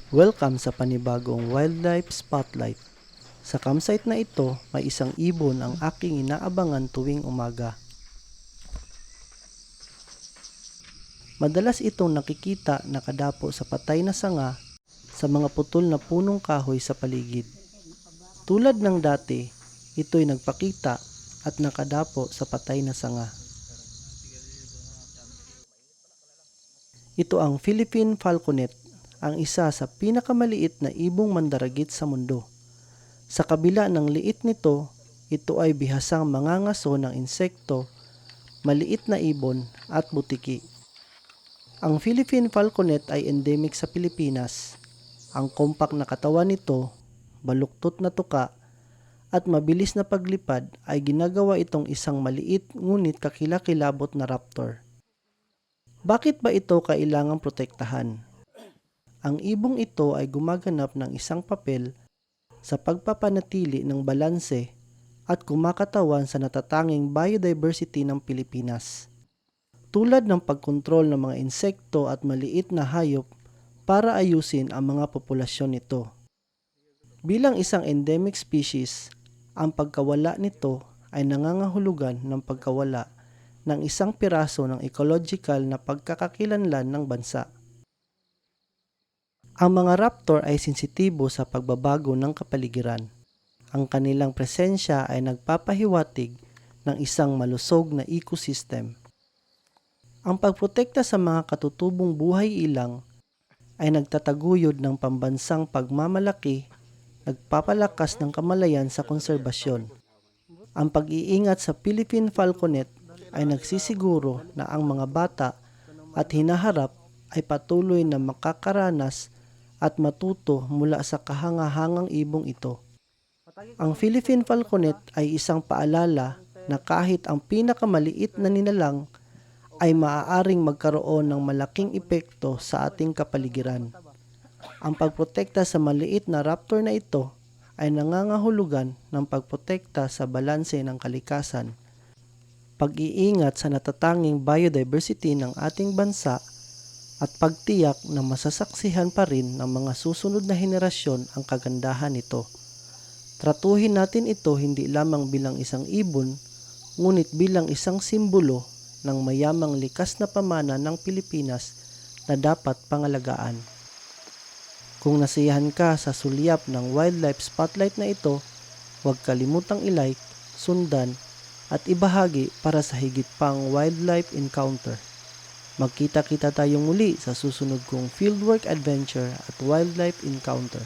Welcome sa panibagong Wildlife Spotlight. Sa campsite na ito, may isang ibon ang aking inaabangan tuwing umaga. Madalas itong nakikita nakadapo sa patay na sanga sa mga putol na punong kahoy sa paligid. Tulad ng dati, ito'y nagpakita at nakadapo sa patay na sanga. Ito ang Philippine falconet, ang isa sa pinakamaliit na ibong mandaragit sa mundo. Sa kabila ng liit nito, ito ay bihasang mangangaso ng insekto, maliit na ibon at butiki. Ang Philippine falconet ay endemic sa Pilipinas. Ang compact na katawan nito, baluktot na tuka, at mabilis na paglipad ay ginagawa itong isang maliit ngunit kakilakilabot na raptor. Bakit ba ito kailangang protektahan? Ang ibong ito ay gumaganap ng isang papel sa pagpapanatili ng balanse at kumakatawan sa natatanging biodiversity ng Pilipinas. Tulad ng pagkontrol ng mga insekto at maliit na hayop para ayusin ang mga populasyon nito. Bilang isang endemic species, ang pagkawala nito ay nangangahulugan ng pagkawala ng isang piraso ng ecological na pagkakakilanlan ng bansa. Ang mga raptor ay sensitibo sa pagbabago ng kapaligiran. Ang kanilang presensya ay nagpapahiwatig ng isang malusog na ecosystem. Ang pagprotekta sa mga katutubong buhay ilang ay nagtataguyod ng pambansang pagmamalaki, nagpapalakas ng kamalayan sa konserbasyon. Ang pag-iingat sa Philippine falconet ay nagsisiguro na ang mga bata at hinaharap ay patuloy na makakaranas at matuto mula sa kahangahangang ibong ito. Ang Philippine falconet ay isang paalala na kahit ang pinakamaliit na nilalang ay maaaring magkaroon ng malaking epekto sa ating kapaligiran. Ang pagprotekta sa maliit na raptor na ito ay nangangahulugan ng pagprotekta sa balanse ng kalikasan, pag-iingat sa natatanging biodiversity ng ating bansa at pagtiyak na masasaksihan pa rin ng mga susunod na henerasyon ang kagandahan nito. Tratuhin natin ito hindi lamang bilang isang ibon, ngunit bilang isang simbolo ng mayamang likas na pamana ng Pilipinas na dapat pangalagaan. Kung nasiyahan ka sa sulyap ng Wildlife Spotlight na ito, huwag kalimutang i-like, sundan, at ibahagi para sa higit pang wildlife encounter. Magkita-kita tayong muli sa susunod kong fieldwork adventure at wildlife encounter.